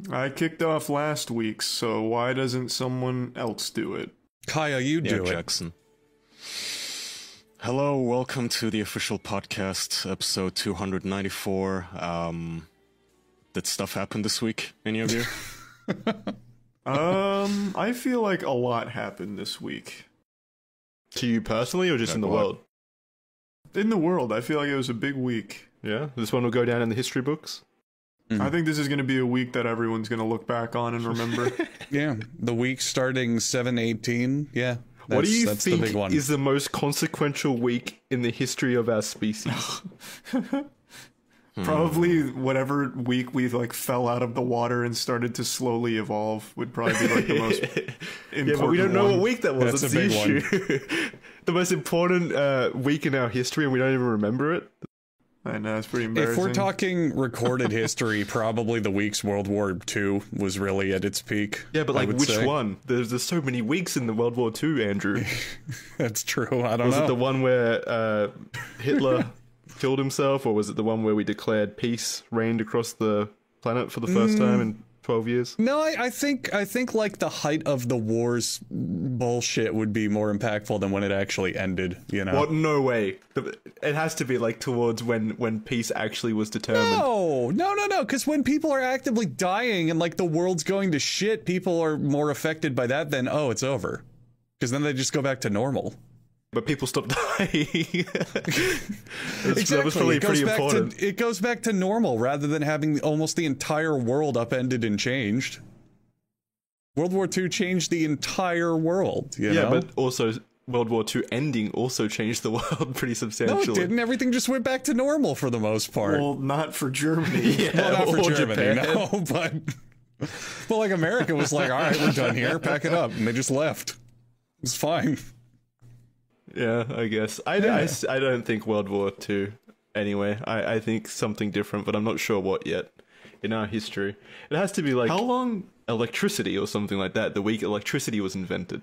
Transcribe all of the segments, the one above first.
I kicked off last week, so why doesn't someone else do it? Kaya, you do it. Jackson. Hello, welcome to the official podcast, episode 294. Did stuff happen this week, any of you? I feel like a lot happened this week. To you personally, or just in the world? In the world, I feel like it was a big week. Yeah? This one will go down in the history books? I think this is going to be a week that everyone's going to look back on and remember. Yeah, the week starting 7/18. Yeah. What do you that's think the big one. is the most consequential week in the history of our species? Probably whatever week we like fell out of the water and started to slowly evolve would probably be like the most important. Yeah, but we don't know what week that was. That's That's a the big issue. The most important week in our history, and we don't even remember it. I know, it's pretty embarrassing. If we're talking recorded history, probably the week's World War II was really at its peak. Yeah, but like which one? There's so many weeks in the World War II, Andrew. That's true. I don't know. Was it the one where Hitler killed himself, or was it the one where we declared peace reigned across the planet for the first time in 12 years? No, I think like the height of the war's bullshit would be more impactful than when it actually ended, you know? What? No way. It has to be like towards when peace actually was determined. No, because when people are actively dying and like the world's going to shit, people are more affected by that than, oh, it's over. Because then they just go back to normal. But people stop dying. Exactly. That was probably pretty important. It goes back to normal rather than having almost the entire world upended and changed. World War II changed the entire world, you know? But also World War II ending also changed the world pretty substantially. No, it didn't. Everything just went back to normal for the most part. Well, not for Germany. Yeah, well, not for Germany, Japan. no, but like America was like, all right, we're done here, pack it up, and they just left. It's fine. Yeah, I guess. I don't think World War II anyway. I think something different, but I'm not sure what yet in our history. It has to be like How long? electricity or something like that, the week electricity was invented.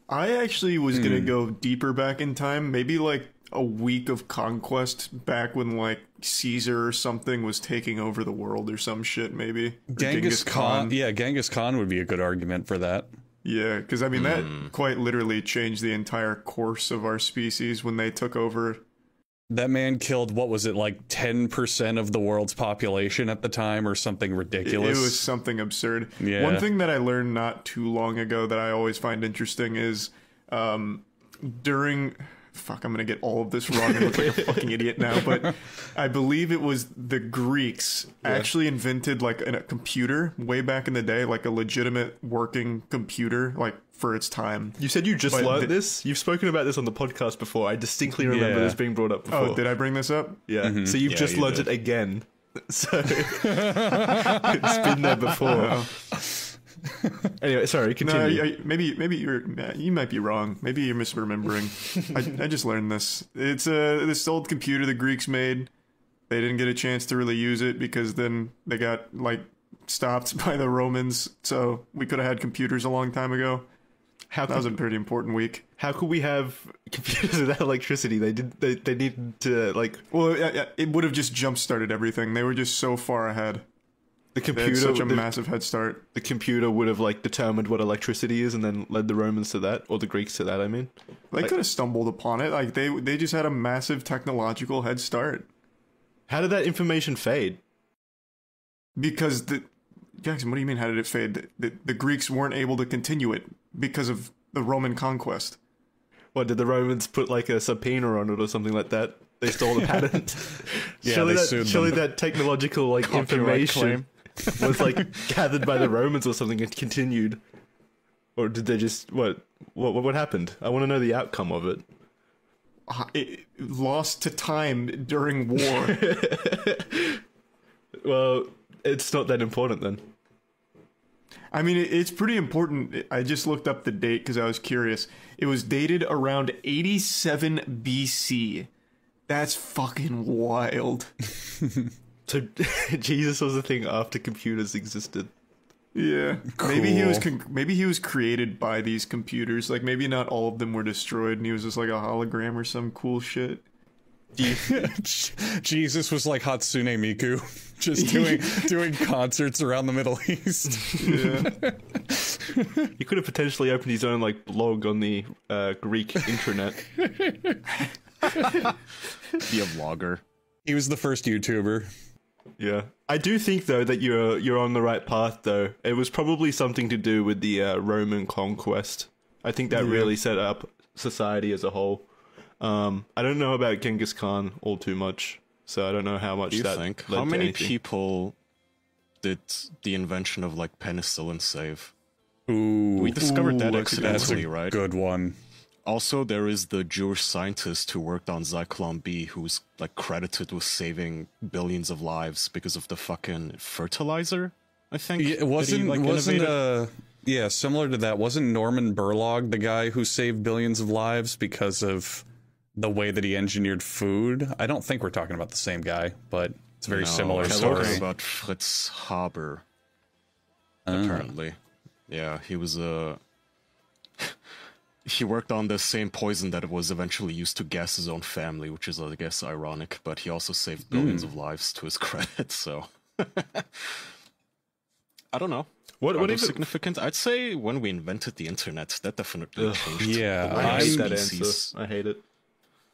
I actually was going to go deeper back in time, maybe like a week of conquest back when like Caesar or something was taking over the world or some shit, maybe. Or Genghis Khan. Yeah, Genghis Khan would be a good argument for that. Yeah, because I mean, that quite literally changed the entire course of our species when they took over. That man killed, what was it, like 10% of the world's population at the time or something ridiculous? It was something absurd. Yeah. One thing that I learned not too long ago that I always find interesting is during... Fuck, I'm going to get all of this wrong and look like a fucking idiot now, but I believe it was the Greeks actually invented like a computer way back in the day, like a legitimate working computer, like for its time. You said you just learned this? You've spoken about this on the podcast before. I distinctly remember this being brought up before. Oh, did I bring this up? Yeah. So you've just learned it again. So it's been there before. Anyway, sorry, continue. No, maybe you might be wrong. Maybe you're misremembering. I just learned this. It's this old computer the Greeks made. They didn't get a chance to really use it because then they got like stopped by the Romans. So we could have had computers a long time ago. That was a pretty important week. How could we have computers without electricity? They needed to like. Well, it would have just jump started everything. They were just so far ahead. The computer, they had such a massive head start. The computer would have like determined what electricity is, and then led the Romans to that, or the Greeks to that. I mean, they could have stumbled upon it. Like they just had a massive technological head start. How did that information fade? Because Jackson, what do you mean? How did it fade? The Greeks weren't able to continue it because of the Roman conquest. What, did the Romans put like a subpoena on it or something like that? They stole the patent. Yeah, surely that technological like information was like gathered by the Romans or something and continued, or did they just what happened? I want to know the outcome of it. It lost to time during war. Well, it's not that important then. I mean, it's pretty important. I just looked up the date because I was curious. It was dated around 87 BC. That's fucking wild. So Jesus was a thing after computers existed. Yeah, cool. Maybe he was created by these computers. Like maybe not all of them were destroyed, and he was just like a hologram or some cool shit. Jesus was like Hatsune Miku, just doing concerts around the Middle East. Yeah. He could have potentially opened his own like blog on the Greek intranet. Be a vlogger. He was the first YouTuber. Yeah, I do think though that you're on the right path. Though it was probably something to do with the Roman conquest. I think that really set up society as a whole. I don't know about Genghis Khan all too much, so I don't know how much Do you that think? led How to many anything. people did the invention of like penicillin save? Ooh, We discovered that that's accidentally, a right? good one. Also, there is the Jewish scientist who worked on Zyklon B, who's like credited with saving billions of lives because of the fucking fertilizer. I think Yeah, wasn't innovated. similar to that. Wasn't Norman Borlaug the guy who saved billions of lives because of the way that he engineered food? I don't think we're talking about the same guy, but it's a very similar we're story. talking about Fritz Haber. Apparently, yeah, he was he worked on the same poison that was eventually used to gas his own family, which is, I guess, ironic. But he also saved billions of lives to his credit. So I don't know. What Are if those significant? I'd say when we invented the internet, that definitely changed. Yeah, the way I our hate that species- answer. I hate it.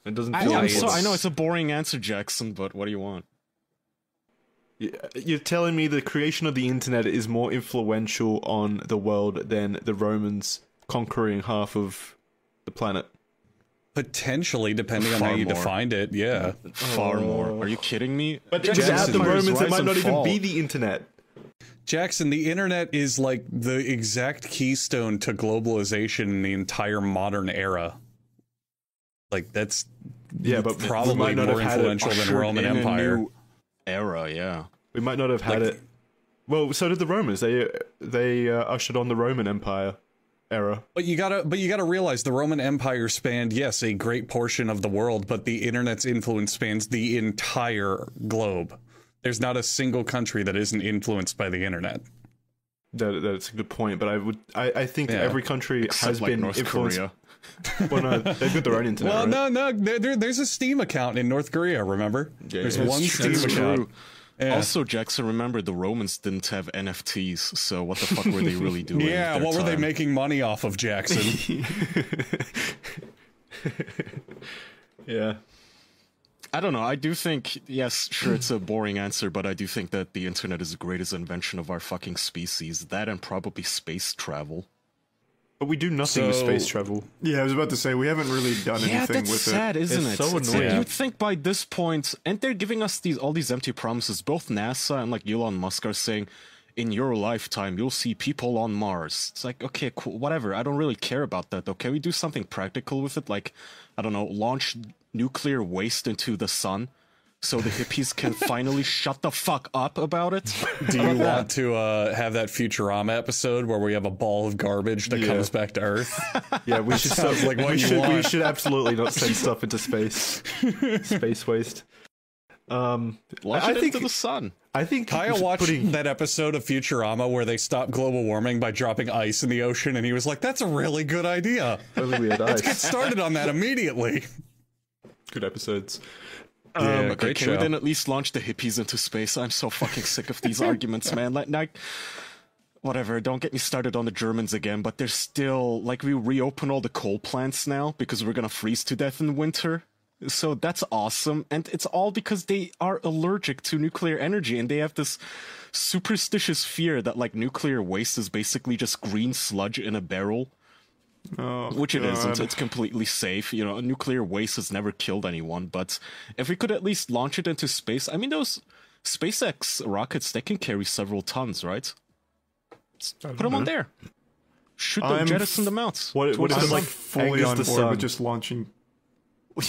It doesn't I feel like I know it's- it's a boring answer, Jackson, but what do you want? You're telling me the creation of the internet is more influential on the world than the Romans conquering half of the planet? Potentially, depending on how Far you more. defined it. Yeah. Far more. Are you kidding me? But Jackson, without the Empires Romans, it rise might and not even fall. be the internet. Jackson, the internet is like the exact keystone to globalization in the entire modern era. Like that's But we probably might not more have had it influential than Ushered Roman in a Empire. new era, yeah. We might not have had Like- it. Well, so did the Romans. They ushered on the Roman Empire era. But you gotta realize the Roman Empire spanned, yes, a great portion of the world, but the internet's influence spans the entire globe. There's not a single country that isn't influenced by the internet. That's a good point. But I think Yeah. every country Except has like been North influenced. Korea. Well, no, they've got their own internet. Well, right? no, there's a Steam account in North Korea. Remember, there's it's one true. Steam account. True. Yeah. Also, Jackson, remember the Romans didn't have NFTs, so what the fuck were they really doing? with Yeah, their what were they time? making money off of, Jackson? Yeah. I don't know. I do think, yes, sure, it's a boring answer, but I do think that the internet is the greatest invention of our fucking species. That and probably space travel. But we do nothing with So- space travel. Yeah, I was about to say we haven't really done Yeah, anything that's with sad, it. isn't It's it? so It's annoying. like, you'd think by this point, and they're giving us all these empty promises. Both NASA and like Elon Musk are saying, in your lifetime, you'll see people on Mars. It's like, okay, cool, whatever. I don't really care about that, though. Can we do something practical with it? Like, I don't know, launch nuclear waste into the sun so the hippies can finally shut the fuck up about it? Do you want to have that Futurama episode where we have a ball of garbage that comes back to Earth? Yeah, we should Sounds like what you we want. should absolutely not send stuff into space. Space waste. Launch I it think into the sun. I think Kyle watched putting that episode of Futurama where they stopped global warming by dropping ice in the ocean, and he was like, "That's a really good idea. really weird Get ice. started on that immediately." Good episodes. Yeah, Okay, great can we show. then at least launch the hippies into space? I'm so fucking sick of these arguments, man. Like, whatever, don't get me started on the Germans again, but there's still, like, we reopen all the coal plants now because we're gonna freeze to death in winter. So that's awesome. And it's all because they are allergic to nuclear energy and they have this superstitious fear that, like, nuclear waste is basically just green sludge in a barrel. Oh, Which it God. isn't. It's completely safe. You know, nuclear waste has never killed anyone. But if we could at least launch it into space, I mean, those SpaceX rockets, they can carry several tons, right? Put them on there. Shoot them, I'm jettison them out. What if I'm it like fully angers on the board sun? with just launching.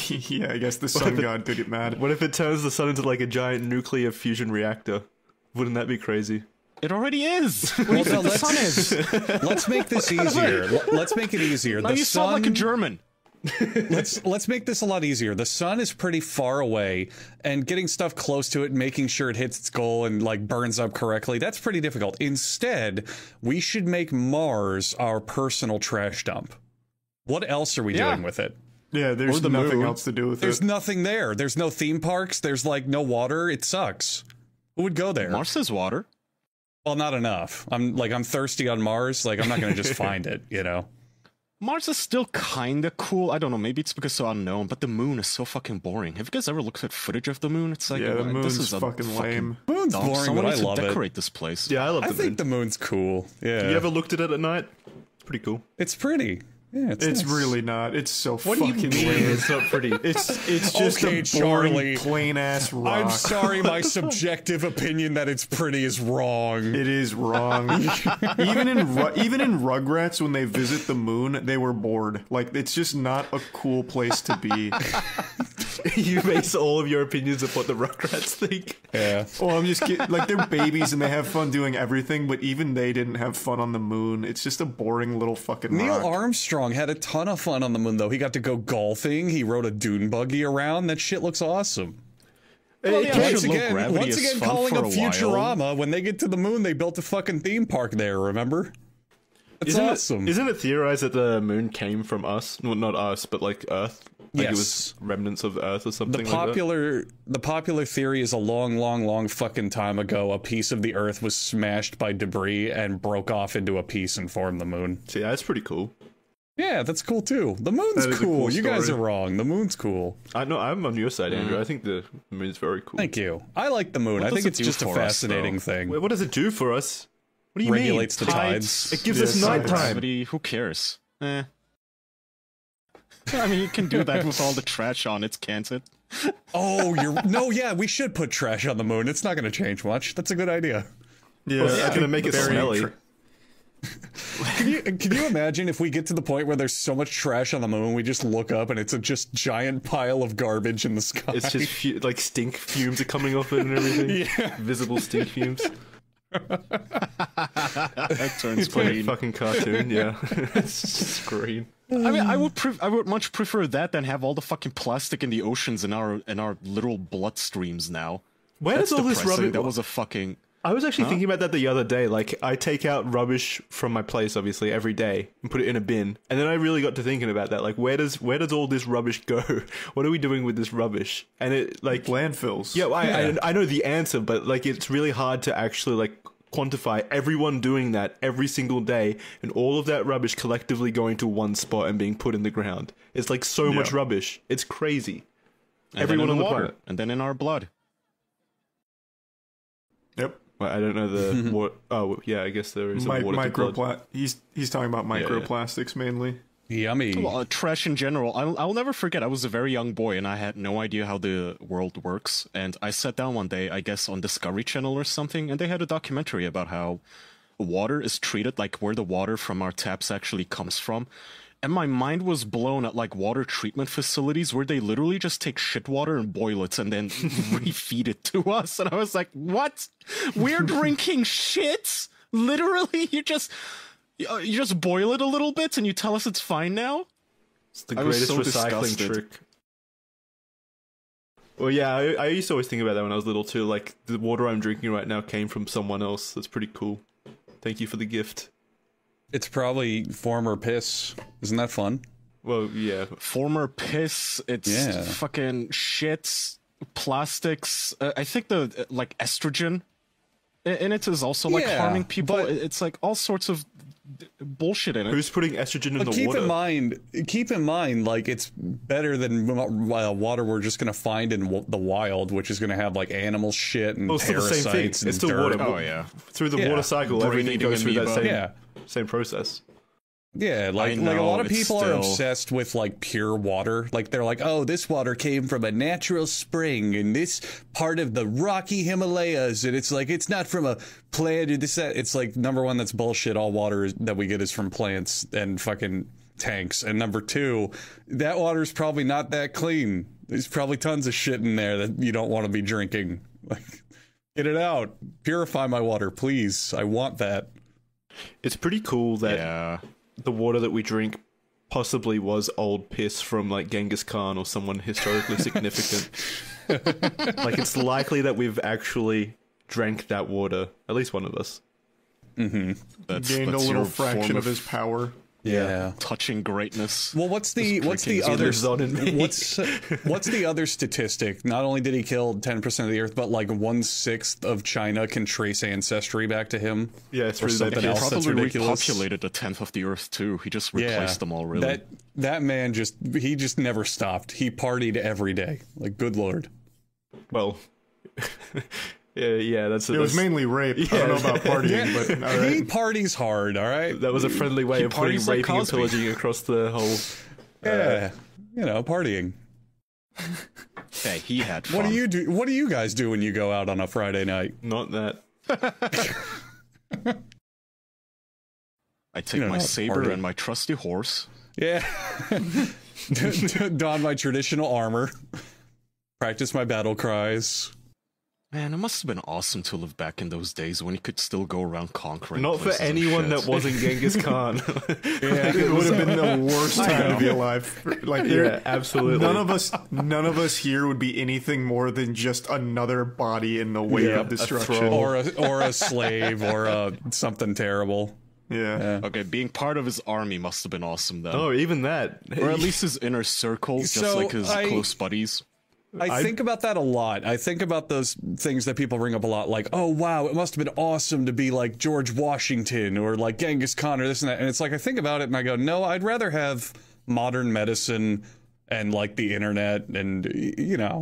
Yeah, I guess the sun god did it mad. What if it turns the sun into like a giant nuclear fusion reactor? Wouldn't that be crazy? It already is. What do you think the sun is? Let's make this easier. Let's make it easier. Now The you sound like a sun- German. let's make this a lot easier. The sun is pretty far away, and getting stuff close to it, making sure it hits its goal and like burns up correctly, that's pretty difficult. Instead, we should make Mars our personal trash dump. What else are we doing with it? Yeah, there's the nothing moon. else to do with There's it. nothing there. There's no theme parks. There's like no water. It sucks. Who would go there? Mars has water. Well, not enough. I'm thirsty on Mars. Like I'm not gonna just find it, you know. Mars is still kinda cool. I don't know, maybe it's because it's so unknown, but the moon is so fucking boring. Have you guys ever looked at footage of the moon? It's like, Yeah, the this moon's is a fucking lame. Moon's dump. boring, Someone but I needs to love it. decorate this place. Yeah, I love I the think moon. the moon's cool. Yeah, You ever looked at it at night? It's pretty cool. it's pretty. Yeah, it's It's nice. really not. It's so What do you fucking mean lame. it's not pretty? It's just Okay, a Charlie. boring, plain ass rock. I'm sorry, my subjective opinion that it's pretty is wrong. It is wrong. even in Rugrats, when they visit the moon, they were bored. Like, it's just not a cool place to be. You base all of your opinions of what the Rugrats think. Yeah. Well, I'm just kidding. Like, they're babies and they have fun doing everything, but even they didn't have fun on the moon. It's just a boring little fucking Neil rock. Armstrong had a ton of fun on the moon, though. He got to go golfing. He rode a dune buggy around. That shit looks awesome. Once again, calling up Futurama. When they get to the moon, they built a fucking theme park there. Remember? That's awesome. Isn't it theorized that the moon came from us? Well, not us, but like Earth. Like it was Yes. remnants of Earth or something. The like popular theory is a long fucking time ago, a piece of the Earth was smashed by debris and broke off into a piece and formed the moon. that. So yeah, that's pretty cool. Yeah, that's cool too. The moon's That is a cool. cool You guys are story. wrong. The moon's cool. I know I'm on your side, Andrew. I think the moon's very cool. Thank you. I like the moon. What I think does it it's do just a for us, fascinating though? thing. Wait, what does it do for us? What do you Regulates mean? the tides. It gives us Yes, nighttime. Gravity, who cares? I mean, you can do that with all the trash on it, can't it? Oh, yeah, we should put trash on the moon. It's not going to change much. That's a good idea. Yeah, Well, it's gonna make it very smelly. Can you imagine if we get to the point where there's so much trash on the moon, we just look up and it's a just giant pile of garbage in the sky? It's just like stink fumes are coming off it and everything. Yeah. Visible stink fumes. That turns It's like a green. fucking cartoon. Yeah, it's just green. I mean, I would much prefer that than have all the fucking plastic in the oceans in our literal bloodstreams now. Where That's does all this depressing. rubbish? That was a fucking. I was actually thinking about that the other day. Like, I take out rubbish from my place, obviously, every day and put it in a bin. And then I really got to thinking about that. Like, where does all this rubbish go? What are we doing with this rubbish? And it, like... landfills. Yeah, I know the answer, but, like, it's really hard to actually, like, quantify everyone doing that every single day and all of that rubbish collectively going to one spot and being put in the ground. It's, like, so much rubbish. It's crazy. And Everyone then in on the water, planet. and then in our blood. Yep. Well, I don't know the... what. Oh, yeah, I guess there is a water to blood. He's talking about microplastics mainly. Yummy. Well, trash in general. I'll never forget. I was a very young boy and I had no idea how the world works. And I sat down one day, I guess on Discovery Channel or something, and they had a documentary about how water is treated, like where the water from our taps actually comes from. And my mind was blown at like water treatment facilities where they literally just take shit water and boil it and then refeed it to us. And I was like, what? We're drinking shit? Literally, you just boil it a little bit and you tell us it's fine now? It's the I was greatest so recycling disgusted. trick. Well, yeah, I used to always think about that when I was little too. Like, the water I'm drinking right now came from someone else. That's pretty cool. Thank you for the gift. It's probably former piss. Isn't that fun? Well, yeah. Former piss, it's Yeah. fucking shit, plastics. I think the like estrogen in it is also like Yeah, harming people. but- It's like all sorts of bullshit in it. Who's putting estrogen in But the keep water? in mind, like it's better than water we're just gonna find in the wild, which is gonna have like animal shit and Well, it's still the same thing. parasites and It's still dirt. water. Oh yeah. Through the Yeah. water cycle, everything Brain-eating goes through that amoeba. same, Yeah. same process. Yeah, like a know, lot of it's people are still- obsessed with like pure water. Like they're like, oh, this water came from a natural spring in this part of the Rocky Himalayas, and it's like it's not from a plant or this that. It's like number one, that's bullshit. All water that we get is from plants and fucking tanks. And number two, that water is probably not that clean. There's probably tons of shit in there that you don't want to be drinking. Like, get it out. Purify my water, please. I want that. It's pretty cool that Yeah. the water that we drink possibly was old piss from like Genghis Khan or someone historically significant. Like, it's likely that we've actually drank that water, at least one of us. That's Gained a your little form fraction of his power. Yeah. touching greatness. Well, what's the He other lives on in me. what's the other statistic? Not only did he kill 10% of the Earth, but like 1/6 of China can trace ancestry back to him. Yeah, it's Or really something that else He that's probably ridiculous. repopulated a tenth of the Earth too. He just replaced them all, really. That man just never stopped. He partied every day. Like, good lord. Well, yeah, that's It was mainly rape. I don't know about partying, but all He right. parties hard, all right? that was a friendly way of putting parties like raping and Cosby. pillaging across the whole. Yeah. Partying. Hey, he had fun. What do you do? What do you guys do when you go out on a Friday night? Not that. I take You know, my saber party. and my trusty horse. Yeah. Don my traditional armor. Practice my battle cries. Man, it must have been awesome to live back in those days when you could still go around conquering. Not for places and anyone shit. that wasn't Genghis Khan. Yeah. It would have been the worst time to be alive. Like, Yeah, absolutely. none of us here would be anything more than just another body in the way Yeah, of a destruction. throne. or a slave or something terrible. Yeah. Okay, being part of his army must have been awesome then. Oh, even that. Or at least his inner circle, just So like his close buddies. I think about that a lot. I think about those things that people bring up a lot, like, oh, wow, it must have been awesome to be like George Washington or like Genghis Khan or this and that. And it's like, I think about it and I go, no, I'd rather have modern medicine and like the internet and,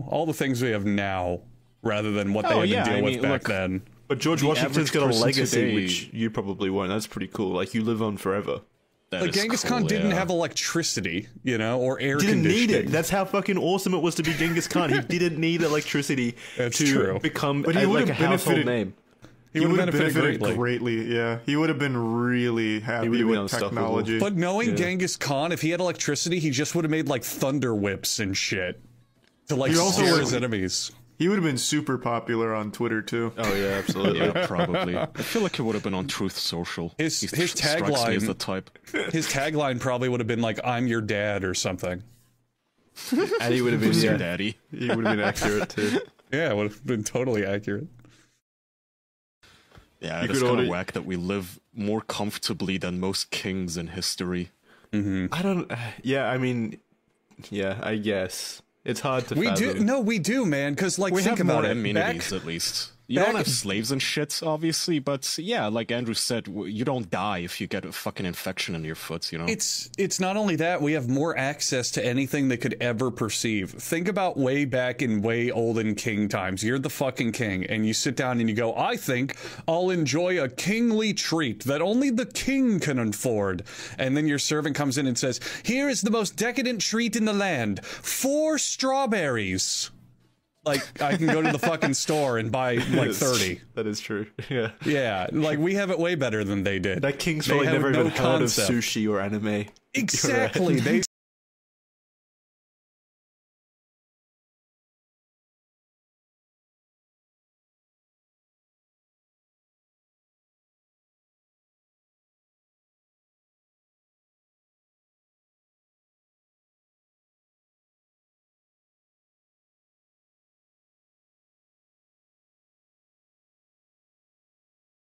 all the things we have now rather than what they had to deal with back then. But George The Washington's average got a person legacy, today- which you probably won't. That's pretty cool. Like, you live on forever. That Like is Genghis cool, Khan didn't yeah. have electricity, or air Didn't conditioning. need it. That's how fucking awesome it was to be Genghis Khan. He didn't need electricity That's to true. become But he like would've a household benefited- name. He would have benefited greatly. greatly. Yeah, he would have been really happy would've been with unstoppable. technology. But knowing Genghis Khan, if he had electricity, he just would have made like thunder whips and shit to like He also scare would- his enemies. He would have been super popular on Twitter too. Oh yeah, absolutely. Yeah, probably. I feel like he would have been on Truth Social. His He strikes me tagline- as the type. His tagline probably would have been like, "I'm your dad" or something. And he would have been Who's your daddy? He would have been accurate too. Yeah, it would have been totally accurate. Yeah, You it's could kind of already- whack that we live more comfortably than most kings in history. I don't. Yeah, I mean, yeah, I guess it's hard to. We fathom. do, no, we do, man. Because like, We think have more about it. amenities, Back, at least. You back- don't have slaves and shit, obviously, but yeah, like Andrew said, you don't die if you get a fucking infection in your foot, it's not only that, we have more access to anything they could ever perceive. Think about way back in way olden king times. You're the fucking king, and you sit down and you go, I think I'll enjoy a kingly treat that only the king can afford. And then your servant comes in and says, here is the most decadent treat in the land, 4 strawberries. Like, I can go to the fucking store and buy like 30. That is true. Yeah. Yeah, like we have it way better than they did. That king's They probably have never no even heard of concept. sushi or anime. Exactly. They